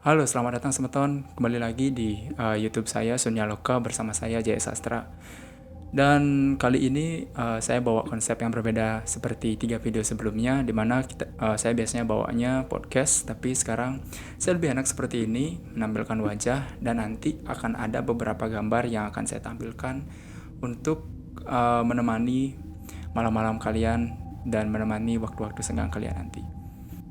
Halo, selamat datang teman-teman. Kembali lagi di YouTube saya Sunya Loka bersama saya Jaya Sastra. Dan kali ini saya bawa konsep yang berbeda seperti 3 video sebelumnya, di mana saya biasanya bawanya podcast, tapi sekarang saya lebih enak seperti ini, menampilkan wajah dan nanti akan ada beberapa gambar yang akan saya tampilkan untuk menemani malam-malam kalian dan menemani waktu-waktu senggang kalian nanti.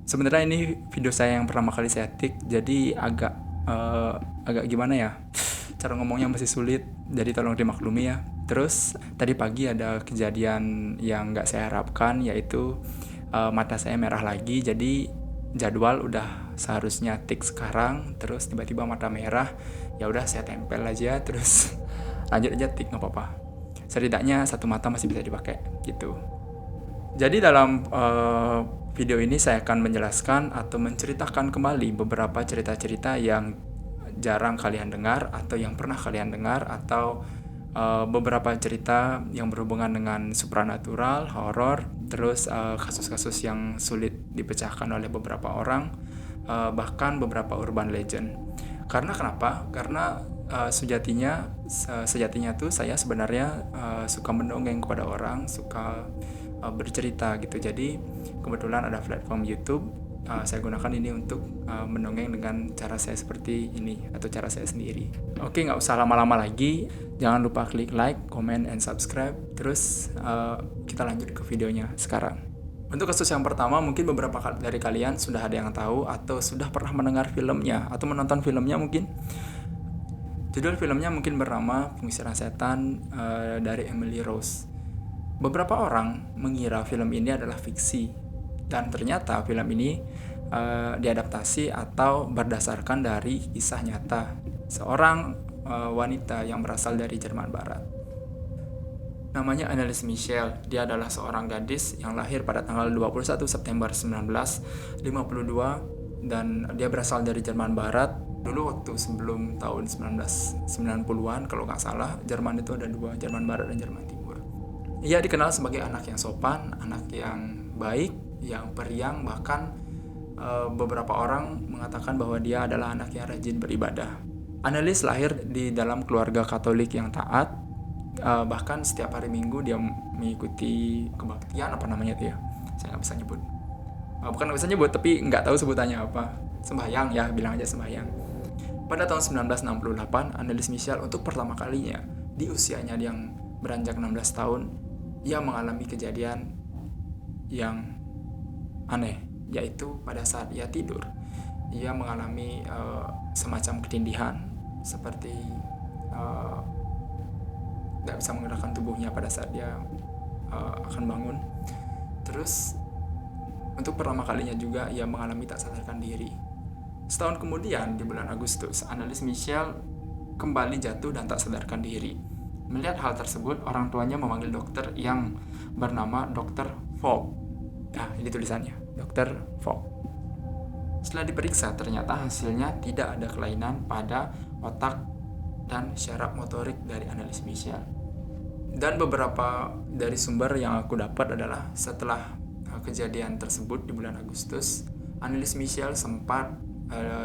Sebenarnya ini video saya yang pertama kali saya take, jadi agak gimana ya, cara ngomongnya masih sulit, jadi tolong dimaklumi ya. Terus tadi pagi ada kejadian yang nggak saya harapkan, yaitu mata saya merah lagi. Jadi jadwal udah seharusnya take sekarang, terus tiba-tiba mata merah. Ya udah saya tempel aja, terus lanjut aja take, nggak apa-apa. Setidaknya satu mata masih bisa dipakai gitu. Jadi dalam video ini saya akan menjelaskan atau menceritakan kembali beberapa cerita-cerita yang jarang kalian dengar atau yang pernah kalian dengar, atau beberapa cerita yang berhubungan dengan supranatural, horor, terus kasus-kasus yang sulit dipecahkan oleh beberapa orang, bahkan beberapa urban legend. Karena kenapa? Karena sejatinya tuh saya sebenarnya suka mendongeng kepada orang, suka bercerita gitu. Jadi kebetulan ada platform YouTube, saya gunakan ini untuk mendongeng dengan cara saya seperti ini atau cara saya sendiri. Oke, nggak usah lama-lama lagi. Jangan lupa klik like, comment, and subscribe. Terus kita lanjut ke videonya sekarang. Untuk kasus yang pertama, mungkin beberapa dari kalian sudah ada yang tahu atau sudah pernah mendengar filmnya atau menonton filmnya mungkin. Judul filmnya mungkin bernama Pengusiran Setan dari Emily Rose. Beberapa orang mengira film ini adalah fiksi, dan ternyata film ini diadaptasi atau berdasarkan dari kisah nyata seorang wanita yang berasal dari Jerman Barat. Namanya Anneliese Michel. Dia adalah seorang gadis yang lahir pada tanggal 21 September 1952 dan dia berasal dari Jerman Barat. Dulu waktu sebelum tahun 1990-an kalau nggak salah, Jerman itu ada dua, Jerman Barat dan Jerman Timur. Ia dikenal sebagai anak yang sopan, anak yang baik, yang periang, bahkan beberapa orang mengatakan bahwa dia adalah anak yang rajin beribadah. Anneliese lahir di dalam keluarga Katolik yang taat, bahkan setiap hari Minggu dia mengikuti kebaktian, apa namanya itu ya, saya nggak bisa nyebut. Bukan nggak bisa nyebut, tapi nggak tahu sebutannya apa. Sembahyang ya, bilang aja sembahyang. Pada tahun 1968, Anneliese Michel untuk pertama kalinya di usianya yang beranjak 16 tahun, ia mengalami kejadian yang aneh, yaitu pada saat ia tidur, ia mengalami semacam ketindihan, seperti tidak bisa menggerakkan tubuhnya pada saat dia akan bangun. Terus untuk pertama kalinya juga ia mengalami tak sadarkan diri. Setahun kemudian di bulan Agustus, Anneliese Michel kembali jatuh dan tak sadarkan diri. Melihat hal tersebut, orang tuanya memanggil dokter yang bernama Dr. Fogg. Nah, ini tulisannya, Dr. Fogg. Setelah diperiksa, ternyata hasilnya tidak ada kelainan pada otak dan syaraf motorik dari Anneliese Michel. Dan beberapa dari sumber yang aku dapat adalah setelah kejadian tersebut di bulan Agustus, Anneliese Michel sempat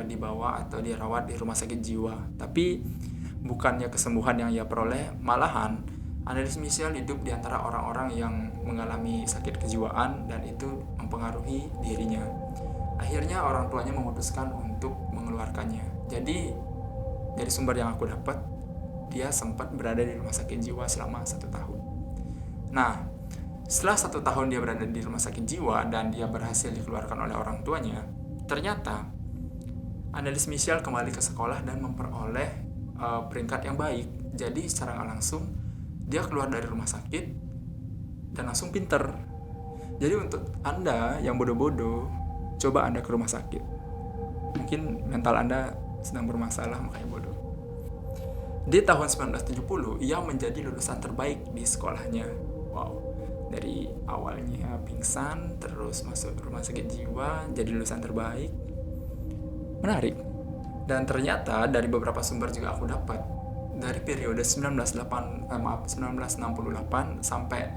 dibawa atau dirawat di rumah sakit jiwa. Tapi bukannya kesembuhan yang ia peroleh, malahan Anneliese Michel hidup di antara orang-orang yang mengalami sakit kejiwaan dan itu mempengaruhi dirinya. Akhirnya orang tuanya memutuskan untuk mengeluarkannya. Jadi dari sumber yang aku dapat, dia sempat berada di rumah sakit jiwa selama 1 tahun. Nah, setelah 1 tahun dia berada di rumah sakit jiwa dan dia berhasil dikeluarkan oleh orang tuanya, ternyata Anneliese Michel kembali ke sekolah dan memperoleh peringkat yang baik. Jadi secara nggak langsung dia keluar dari rumah sakit dan langsung pinter. Jadi untuk Anda yang bodoh-bodoh, coba Anda ke rumah sakit. Mungkin mental Anda sedang bermasalah makanya bodoh. Di tahun 1970 ia menjadi lulusan terbaik di sekolahnya. Wow, dari awalnya pingsan terus masuk rumah sakit jiwa jadi lulusan terbaik. Menarik. Dan ternyata dari beberapa sumber juga aku dapat, dari periode 1968 sampai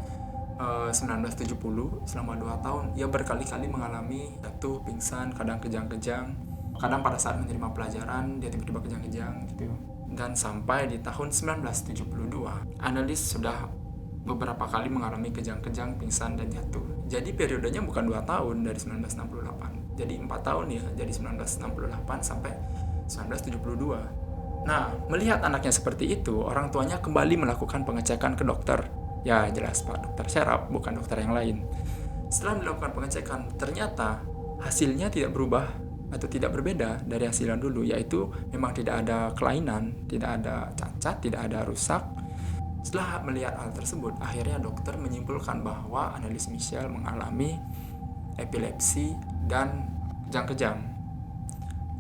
1970, selama 2 tahun ia berkali-kali mengalami jatuh, pingsan, kadang kejang-kejang. Kadang pada saat menerima pelajaran dia tiba-tiba kejang-kejang gitu. Dan sampai di tahun 1972, analis sudah beberapa kali mengalami kejang-kejang, pingsan, dan jatuh. Jadi periodenya bukan 2 tahun dari 1968. Jadi 4 tahun ya, dari 1968 sampai 1972. Nah, melihat anaknya seperti itu, orang tuanya kembali melakukan pengecekan ke dokter. Ya, jelas Pak, dokter Serap, bukan dokter yang lain. Setelah melakukan pengecekan, ternyata hasilnya tidak berubah atau tidak berbeda dari hasil yang dulu, yaitu memang tidak ada kelainan, tidak ada cacat, tidak ada rusak. Setelah melihat hal tersebut, akhirnya dokter menyimpulkan bahwa analis Michelle mengalami epilepsi dan kejang-kejang.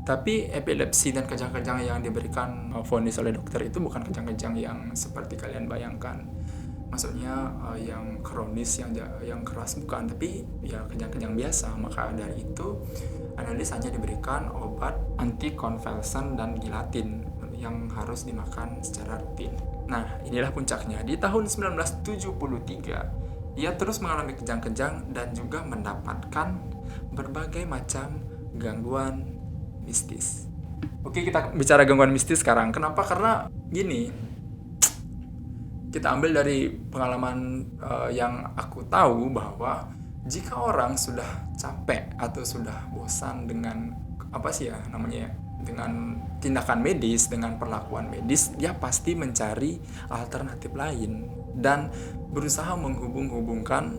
Tapi epilepsi dan kejang-kejang yang diberikan vonis oleh dokter itu bukan kejang-kejang yang seperti kalian bayangkan. Maksudnya yang kronis, yang keras bukan, tapi ya kejang-kejang biasa. Maka dari itu analis hanya diberikan obat antikonvulsan dan gilatin yang harus dimakan secara rutin. Nah, inilah puncaknya. Di tahun 1973, ia terus mengalami kejang-kejang dan juga mendapatkan berbagai macam gangguan mistis. Oke, kita bicara gangguan mistis sekarang. Kenapa? Karena gini, kita ambil dari pengalaman yang aku tahu bahwa jika orang sudah capek atau sudah bosan dengan dengan tindakan medis, dengan perlakuan medis, dia pasti mencari alternatif lain dan berusaha menghubung-hubungkan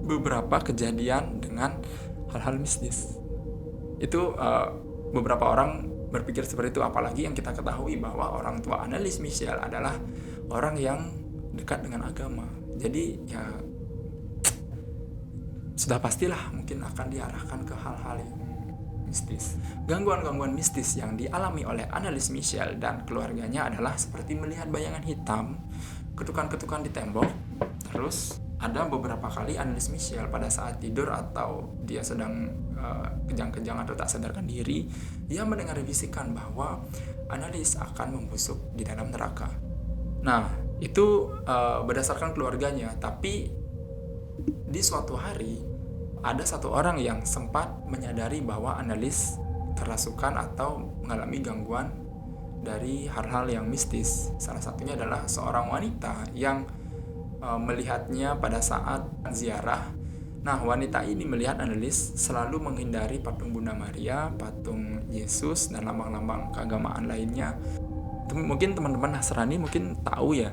beberapa kejadian dengan hal-hal mistis. Itu beberapa orang berpikir seperti itu, apalagi yang kita ketahui bahwa orang tua analis Michelle adalah orang yang dekat dengan agama. Jadi ya sudah pastilah mungkin akan diarahkan ke hal-hal yang mistis. Gangguan-gangguan mistis yang dialami oleh analis Michelle dan keluarganya adalah seperti melihat bayangan hitam, ketukan-ketukan di tembok. Terus ada beberapa kali analis Michelle pada saat tidur atau dia sedang kejang-kejang atau tak sadarkan diri, ia mendengar bisikan bahwa analis akan membusuk di dalam neraka. Nah, itu berdasarkan keluarganya. Tapi di suatu hari ada satu orang yang sempat menyadari bahwa analis kerasukan atau mengalami gangguan dari hal-hal yang mistis. Salah satunya adalah seorang wanita yang melihatnya pada saat ziarah. Nah, wanita ini melihat analis selalu menghindari patung Bunda Maria, patung Yesus, dan lambang-lambang keagamaan lainnya. Mungkin teman-teman Nasrani mungkin tahu ya,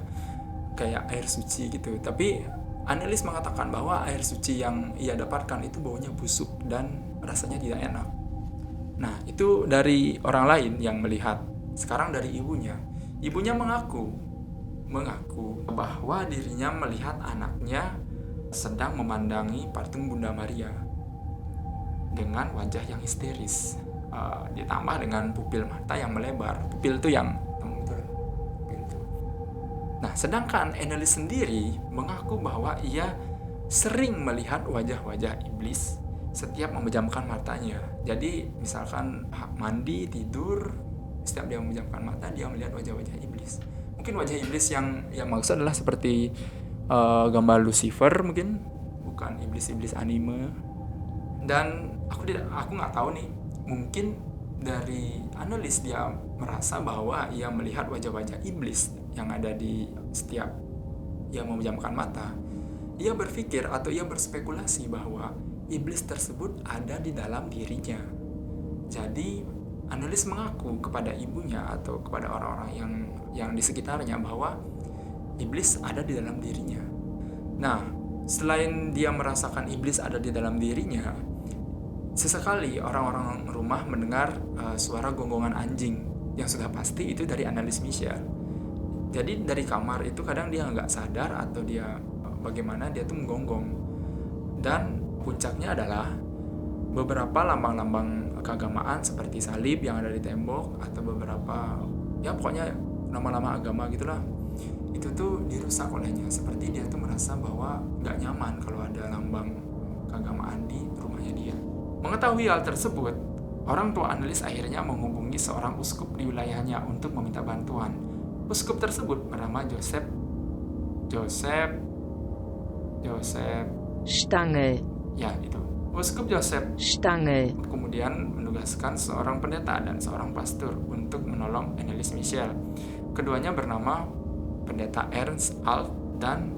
kayak air suci gitu. Tapi analis mengatakan bahwa air suci yang ia dapatkan itu baunya busuk dan rasanya tidak enak. Nah, itu dari orang lain yang melihat. Sekarang dari ibunya. Ibunya mengaku bahwa dirinya melihat anaknya sedang memandangi patung Bunda Maria dengan wajah yang histeris, ditambah dengan pupil mata yang melebar. Pupil itu yang Nah, sedangkan analis sendiri mengaku bahwa ia sering melihat wajah-wajah iblis setiap memejamkan matanya. Jadi, misalkan mandi, tidur, setiap dia memejamkan mata, dia melihat wajah-wajah iblis. Mungkin wajah iblis yang maksud adalah seperti gambar Lucifer mungkin, bukan iblis-iblis anime. Dan aku nggak tahu nih, mungkin dari analis dia merasa bahwa ia melihat wajah-wajah iblis yang ada di setiap ia memejamkan mata. Ia berpikir atau ia berspekulasi bahwa iblis tersebut ada di dalam dirinya. Jadi analis mengaku kepada ibunya atau kepada orang-orang yang di sekitarnya bahwa iblis ada di dalam dirinya. Nah, selain dia merasakan iblis ada di dalam dirinya, sesekali orang-orang rumah mendengar suara gonggongan anjing, yang sudah pasti itu dari analis Michelle. Jadi dari kamar itu kadang dia nggak sadar atau dia bagaimana dia tuh menggonggong. Dan puncaknya adalah beberapa lambang-lambang keagamaan seperti salib yang ada di tembok atau beberapa ya pokoknya nama-nama agama gitulah, itu tuh dirusak olehnya. Seperti dia tuh merasa bahwa nggak nyaman kalau ada lambang keagamaan di rumahnya dia. Mengetahui hal tersebut, orang tua analis akhirnya menghubungi seorang uskup di wilayahnya untuk meminta bantuan. Uskup tersebut bernama Joseph Stangl. ya itu. Uskup Joseph Stange, kemudian menugaskan seorang pendeta dan seorang pastor untuk menolong Annelies Michel. Keduanya bernama pendeta Ernst Alt dan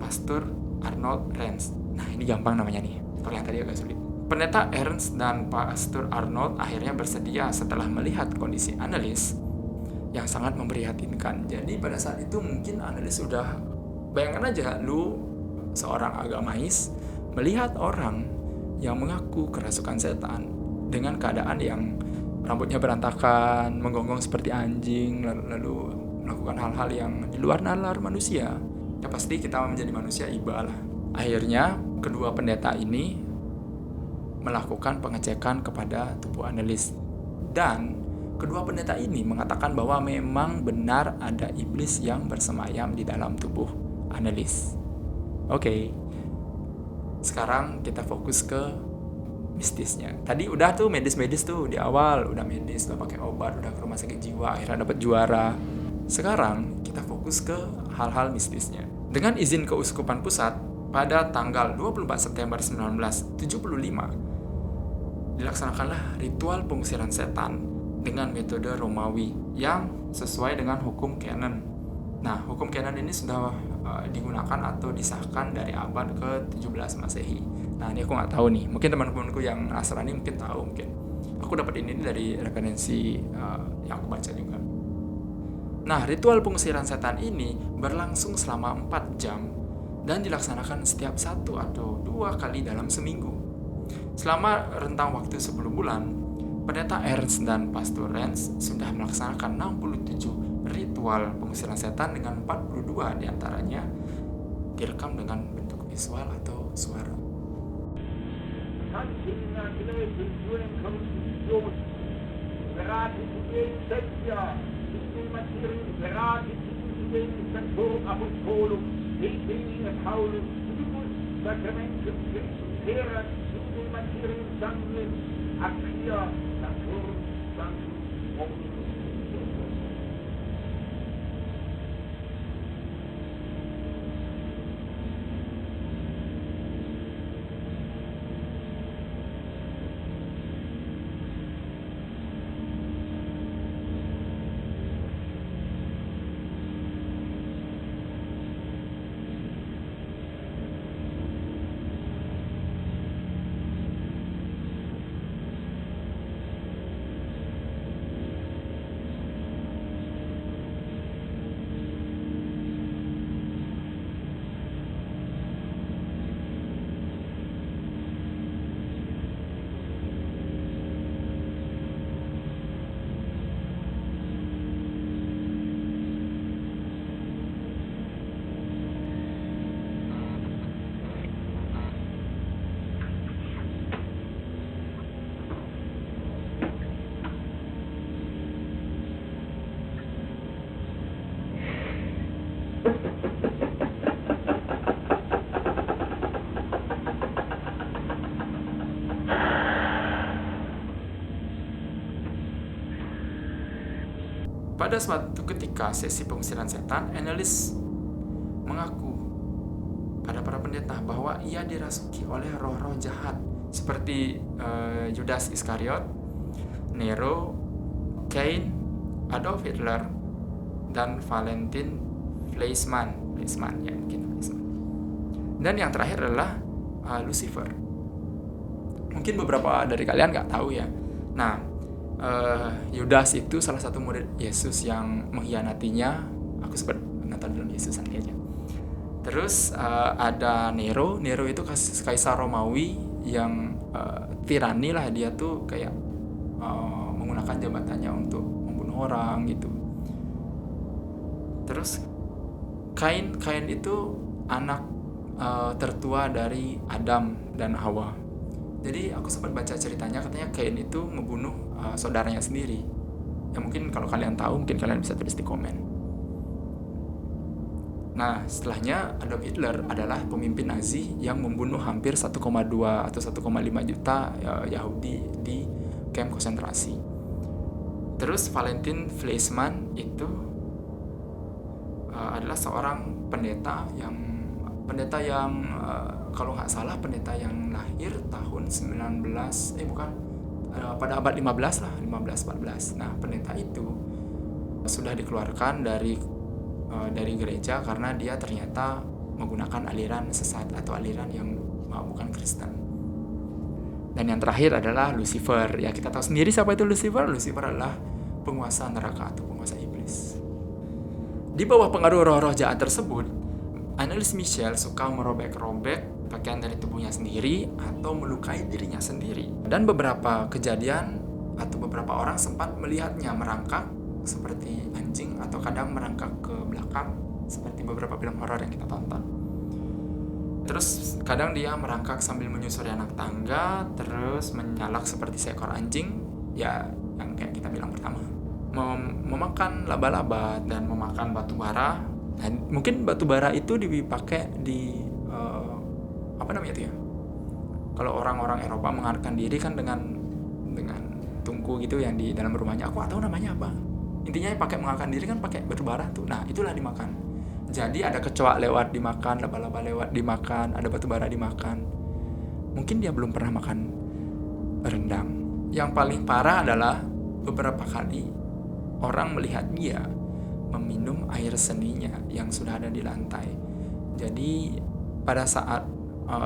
pastor Arnold Renz. Nah, ini gampang namanya nih, kalau yang tadi agak sulit. Pendeta Ernst dan pastor Arnold akhirnya bersedia setelah melihat kondisi Annelies yang sangat memprihatinkan. Jadi pada saat itu mungkin Annelies sudah, bayangkan aja lu seorang agamais melihat orang yang mengaku kerasukan setan dengan keadaan yang rambutnya berantakan, menggonggong seperti anjing, lalu melakukan hal-hal yang di luar nalar manusia. Ya pasti kita menjadi manusia iba lah. Akhirnya kedua pendeta ini melakukan pengecekan kepada tubuh Annelies, dan kedua pendeta ini mengatakan bahwa memang benar ada iblis yang bersemayam di dalam tubuh Annelies. Oke. Sekarang kita fokus ke mistisnya. Tadi udah tuh medis-medis tuh di awal, udah medis, udah pakai obat, udah ke rumah sakit jiwa, akhirnya dapat juara. Sekarang kita fokus ke hal-hal mistisnya. Dengan izin Keuskupan Pusat, pada tanggal 24 September 1975 dilaksanakanlah ritual pengusiran setan dengan metode Romawi yang sesuai dengan hukum canon. Nah, hukum canon ini sudah digunakan atau disahkan dari abad ke-17 Masehi. Nah, ini aku nggak tahu nih. Mungkin teman-temanku yang Nasrani mungkin tahu, mungkin. Aku dapat ini dari referensi yang aku baca juga. Nah, ritual pengusiran setan ini berlangsung selama 4 jam dan dilaksanakan setiap 1 atau 2 kali dalam seminggu. Selama rentang waktu 10 bulan, pendeta Ernst dan pastor Renz sudah melaksanakan 67 ritual pengusiran setan dengan 42 diantaranya direkam dengan bentuk visual atau suara. Pada suatu ketika sesi pengusiran setan, Annelies mengaku pada para pendeta bahwa ia dirasuki oleh roh-roh jahat seperti Judas Iskariot, Nero, Cain, Adolf Hitler, dan Valentin Fleischmann ya mungkin Fleischmann. Dan yang terakhir adalah Lucifer. Mungkin beberapa dari kalian nggak tahu ya. Nah, Yudas itu salah satu murid Yesus yang mengkhianatinya. Aku sempat nonton film Yesus akhirnya. Terus ada Nero itu kaisar Romawi yang tirani lah, dia tuh kayak menggunakan jabatannya untuk membunuh orang gitu. Terus Kain itu anak tertua dari Adam dan Hawa. Jadi aku sempat baca ceritanya, katanya Kain itu membunuh saudaranya sendiri. Ya mungkin kalau kalian tahu, mungkin kalian bisa tulis di komen. Nah, setelahnya Adolf Hitler adalah pemimpin Nazi yang membunuh hampir 1,2 atau 1,5 juta Yahudi di kamp konsentrasi. Terus Valentin Fleischmann itu adalah seorang pendeta yang kalau nggak salah pendeta yang lahir tahun 19 pada abad 15 lah, 15-14. Nah, pendeta itu sudah dikeluarkan dari gereja karena dia ternyata menggunakan aliran sesat atau aliran yang bukan Kristen. Dan yang terakhir adalah Lucifer. Ya, kita tahu sendiri siapa itu Lucifer. Lucifer adalah penguasa neraka atau penguasa iblis. Di bawah pengaruh roh-roh jahat tersebut, Anneliese Michel suka merobek-robek pakaian dari tubuhnya sendiri atau melukai dirinya sendiri. Dan beberapa kejadian atau beberapa orang sempat melihatnya merangkak seperti anjing atau kadang merangkak ke belakang seperti beberapa film horor yang kita tonton. Terus kadang dia merangkak sambil menyusuri anak tangga, terus menyalak seperti seekor anjing, ya yang kayak kita bilang pertama. Memakan laba-laba dan memakan batu bara. Dan mungkin batu bara itu dipakai di apa namanya itu ya? Kalau orang-orang Eropa mengharapkan diri kan dengan tungku gitu yang di dalam rumahnya. Aku nggak tahu namanya apa. Intinya pakai mengharapkan diri kan pakai batu bara tuh. Nah, itulah dimakan. Jadi ada kecoa lewat dimakan, laba-laba lewat dimakan, ada batu bara dimakan. Mungkin dia belum pernah makan rendang. Yang paling parah adalah beberapa kali orang melihat dia meminum air seninya yang sudah ada di lantai. Jadi pada saat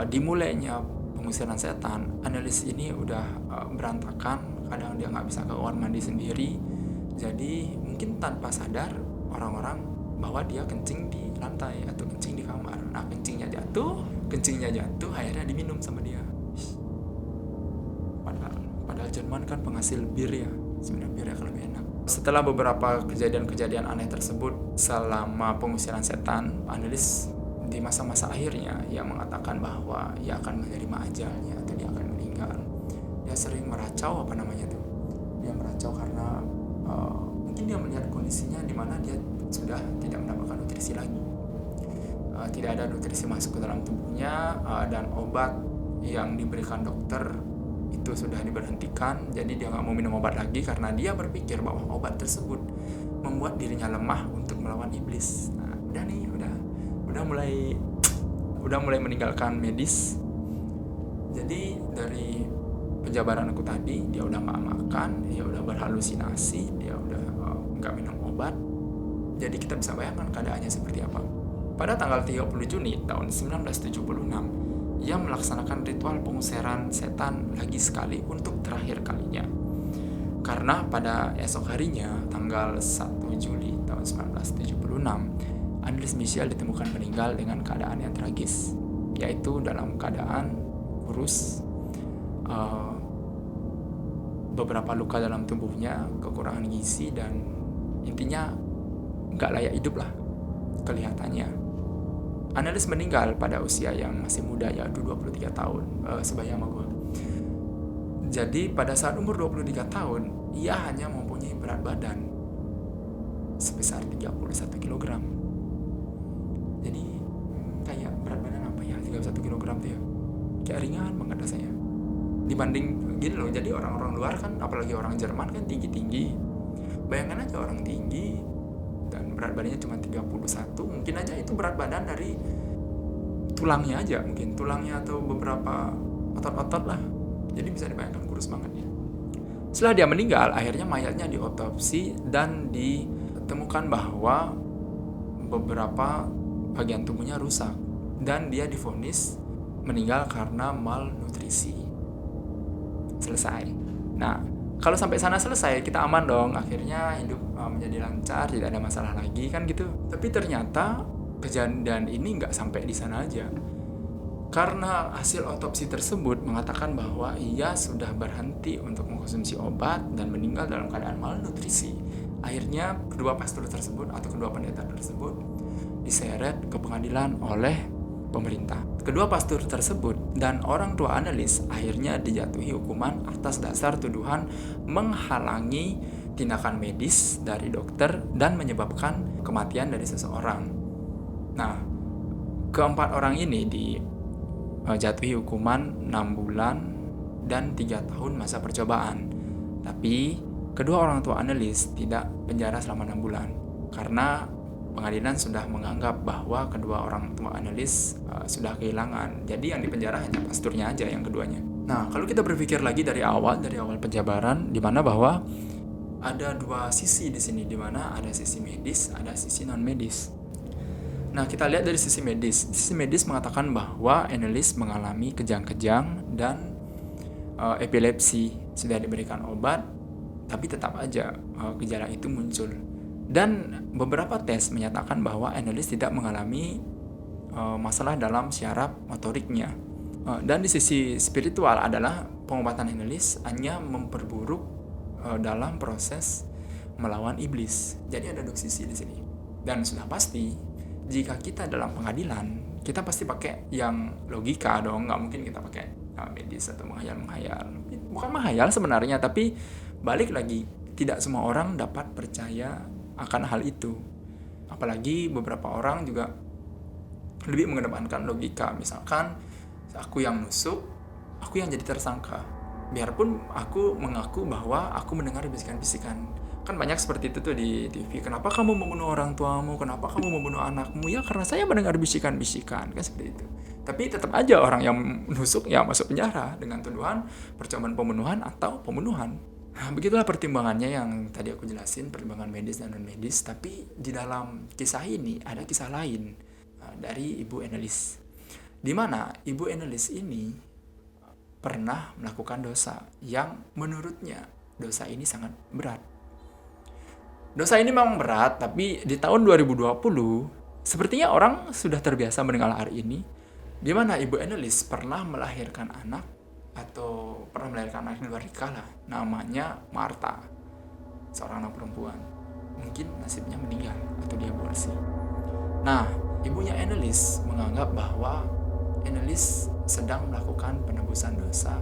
dimulainya pengusiran setan, Anneliese ini udah berantakan. Kadang dia nggak bisa ke kamar mandi sendiri. Jadi mungkin tanpa sadar orang-orang bahwa dia kencing di lantai atau kencing di kamar. Nah, kencingnya jatuh, akhirnya diminum sama dia. Padahal Jerman kan penghasil bir ya, sebenarnya bir akan lebih enak. Setelah beberapa kejadian-kejadian aneh tersebut selama pengusiran setan, Anneliese di masa-masa akhirnya ia mengatakan bahwa ia akan menerima ajalnya atau dia akan meninggal. Dia sering meracau Dia meracau karena mungkin dia melihat kondisinya di mana dia sudah tidak mendapatkan nutrisi lagi, tidak ada nutrisi masuk ke dalam tubuhnya, dan obat yang diberikan dokter itu sudah diberhentikan. Jadi dia nggak mau minum obat lagi karena dia berpikir bahwa obat tersebut membuat dirinya lemah untuk melawan iblis. Nah, udah mulai meninggalkan medis. Jadi dari penjabaran aku tadi, dia udah nggak makan, dia udah berhalusinasi, dia udah nggak minum obat. Jadi kita bisa bayangkan keadaannya seperti apa. Pada tanggal 30 Juni tahun 1976, ia melaksanakan ritual pengusiran setan lagi sekali untuk terakhir kalinya. Karena pada esok harinya, tanggal 1 Juli tahun 1976, Anneliese Michel ditemukan meninggal dengan keadaan yang tragis, yaitu dalam keadaan kurus, beberapa luka dalam tubuhnya, kekurangan gizi, dan intinya nggak layak hidup lah kelihatannya. Anneliese meninggal pada usia yang masih muda, yaitu 23 tahun, sebaya sama gue. Jadi pada saat umur 23 tahun, ia hanya mempunyai berat badan sebesar 31 kg. Jadi kayak berat badan apa ya, 31 kg tuh ya, kayak ringan banget rasanya. Dibanding gini loh, jadi orang-orang luar kan, apalagi orang Jerman kan tinggi-tinggi. Bayangkan aja orang tinggi dan berat badannya cuma 31, mungkin aja itu berat badan dari tulangnya aja, mungkin tulangnya atau beberapa otot-otot lah. Jadi bisa dibayangkan kurus banget ya. Setelah dia meninggal, akhirnya mayatnya diotopsi dan ditemukan bahwa beberapa bagian tubuhnya rusak dan dia divonis meninggal karena malnutrisi. Selesai. Nah, kalau sampai sana selesai, kita aman dong. Akhirnya hidup menjadi lancar, tidak ada masalah lagi kan gitu. Tapi ternyata kejadian ini nggak sampai di sana aja. Karena hasil otopsi tersebut mengatakan bahwa ia sudah berhenti untuk mengkonsumsi obat dan meninggal dalam keadaan malnutrisi. Akhirnya kedua pastor tersebut atau kedua pendeta tersebut diseret ke pengadilan oleh pemerintah. Kedua pastor tersebut dan orang tua Anneliese akhirnya dijatuhi hukuman atas dasar tuduhan menghalangi tindakan medis dari dokter dan menyebabkan kematian dari seseorang. Nah, keempat orang ini dijatuhi hukuman 6 bulan dan 3 tahun masa percobaan. Tapi kedua orang tua Anneliese tidak penjara selama 6 bulan karena pengadilan sudah menganggap bahwa kedua orang tua analis sudah kehilangan. Jadi yang dipenjara hanya pasturnya aja, yang keduanya. Nah, kalau kita berpikir lagi dari awal penjabaran, di mana bahwa ada dua sisi di sini, di mana ada sisi medis, ada sisi non medis. Nah, kita lihat dari sisi medis. Sisi medis mengatakan bahwa analis mengalami kejang-kejang dan epilepsi, sudah diberikan obat, tapi tetap aja gejala itu muncul. Dan beberapa tes menyatakan bahwa analis tidak mengalami masalah dalam syaraf motoriknya. Dan di sisi spiritual adalah pengobatan analis hanya memperburuk dalam proses melawan iblis. Jadi ada dua sisi di sini. Dan sudah pasti jika kita dalam pengadilan, kita pasti pakai yang logika dong, nggak mungkin kita pakai medis atau menghayal. Bukan menghayal sebenarnya, tapi balik lagi, tidak semua orang dapat percaya akan hal itu. Apalagi beberapa orang juga lebih mengedepankan logika. Misalkan aku yang nusuk, aku yang jadi tersangka, biarpun aku mengaku bahwa aku mendengar bisikan-bisikan. Kan banyak seperti itu tuh di TV. Kenapa kamu membunuh orang tuamu? Kenapa kamu membunuh anakmu? Ya karena saya mendengar bisikan-bisikan, kan seperti itu. Tapi tetap aja orang yang nusuk ya masuk penjara dengan tuduhan percobaan pembunuhan atau pembunuhan. Nah, begitulah pertimbangannya yang tadi aku jelasin, pertimbangan medis dan non-medis. Tapi di dalam kisah ini ada kisah lain dari Ibu Annelies, di mana Ibu Annelies ini pernah melakukan dosa yang menurutnya dosa ini sangat berat. Dosa ini memang berat, tapi di tahun 2020 sepertinya orang sudah terbiasa mendengar hari ini, di mana Ibu Annelies pernah melahirkan anak atau pernah melahirkan anak di luar nikah lah, namanya Martha, seorang anak perempuan. Mungkin nasibnya meninggal atau dia aborsi. Nah, ibunya Annelies menganggap bahwa Annelies sedang melakukan penebusan dosa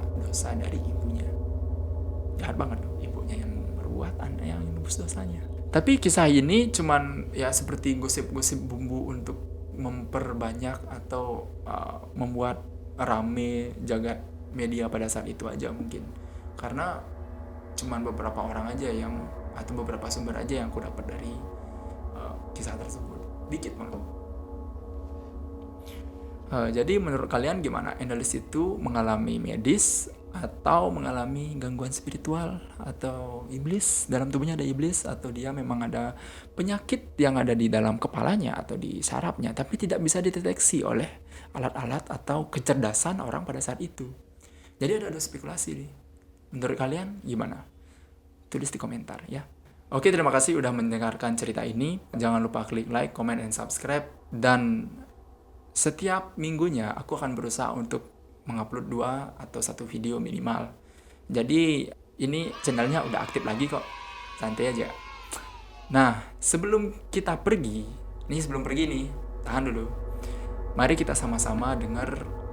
dari ibunya. Jahat banget dong, ibunya yang berbuat, anda yang menebus dosanya. Tapi kisah ini cuman ya seperti gosip-gosip bumbu untuk memperbanyak atau membuat rame jagat media pada saat itu aja mungkin. Karena cuman beberapa orang aja yang, atau beberapa sumber aja yang aku dapat dari kisah tersebut. Dikit banget. Jadi menurut kalian gimana? Annelies itu mengalami medis atau mengalami gangguan spiritual atau iblis, dalam tubuhnya ada iblis, atau dia memang ada penyakit yang ada di dalam kepalanya atau di sarafnya tapi tidak bisa dideteksi oleh alat-alat atau kecerdasan orang pada saat itu. Jadi ada spekulasi nih. Menurut kalian gimana? Tulis di komentar ya. Oke, terima kasih udah mendengarkan cerita ini. Jangan lupa klik like, comment, and subscribe. Dan setiap minggunya aku akan berusaha untuk mengupload 2 atau 1 video minimal. Jadi ini channelnya udah aktif lagi kok. Santai aja. Nah, sebelum pergi nih, tahan dulu. Mari kita sama-sama dengar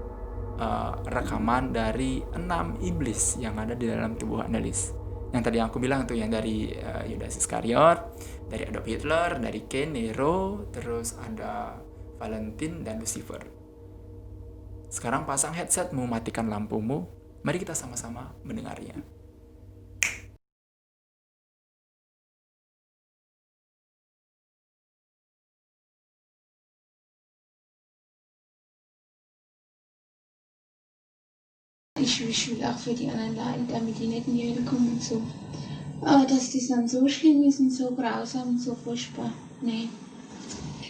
rekaman dari 6 iblis yang ada di dalam tubuh Annelies. Yang tadi aku bilang tuh, yang dari Yudas Iskariot, dari Adolf Hitler, dari Cain, Nero, terus ada Valentine dan Lucifer. Sekarang pasang headset, matikan lampumu. Mari kita sama-sama mendengarnya. Ich will auch für die anderen Leute, damit die nicht in die Hölle kommen und so. Aber dass das dann so schlimm ist und so grausam und so furchtbar, nee.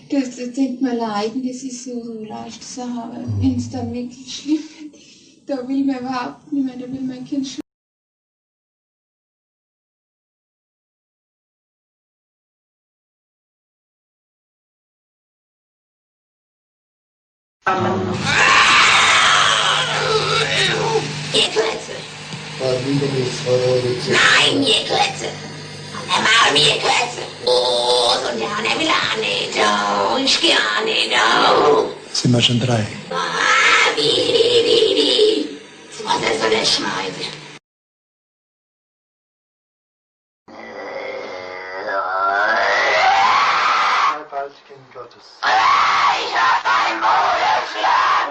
Das tut mir leid, das ist so leicht zu sagen, aber wenn es dann wirklich schlimm wird, da will man überhaupt nicht mehr, da will mein Kind schon. Nein, mir Kürze. Und er war mir Kürze. Oh, so ja, ne will auch nicht. Oh, ich geh auch nicht. Oh. Sind wir schon 3? Ah, wie. Was ist so eine Scheiße? Als Kind Gottes. Ich hab ein Moderschlag.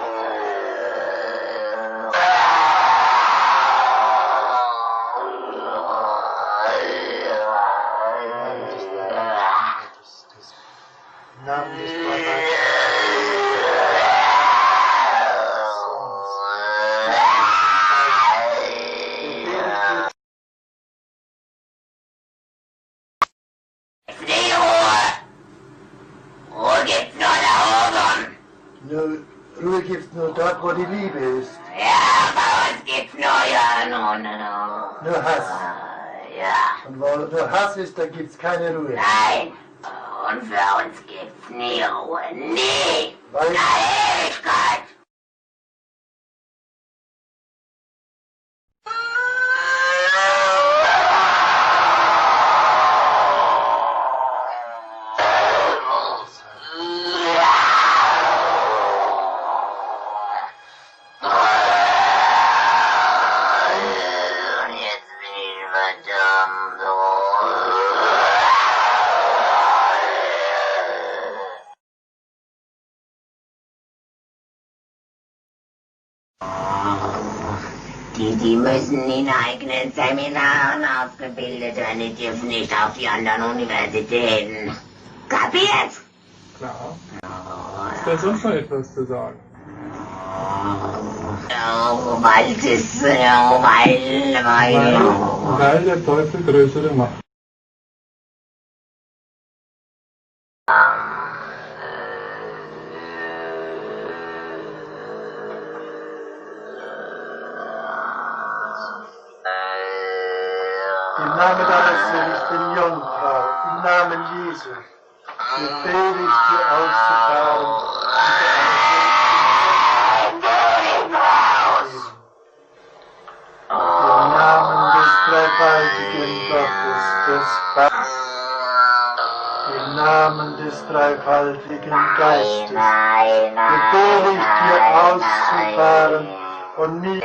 Ja, bei uns gibt's Nur Hass. Ja, Und wo nur Hass ist, da gibt's keine Ruhe. nein. Und für uns gibt's nie Ruhe. Nie. Weil In der Ewigkeit. Und jetzt bin ich verdammt. Die müssen in eigenen Seminaren ausgebildet werden, die dürfen nicht auf die anderen Universitäten. Kapiert? Klar. Ist da sonst noch etwas zu sagen? Oh, weil das, weil. Weil der Teufel größere Macht. im Namen deines seligen Jungfrau, im Namen Jesu, befehle ich dir auszufahren im Namen des dreifaltigen Gottes, des Vaters, im Namen des dreifaltigen Geistes, befehle ich dir auszufahren und nicht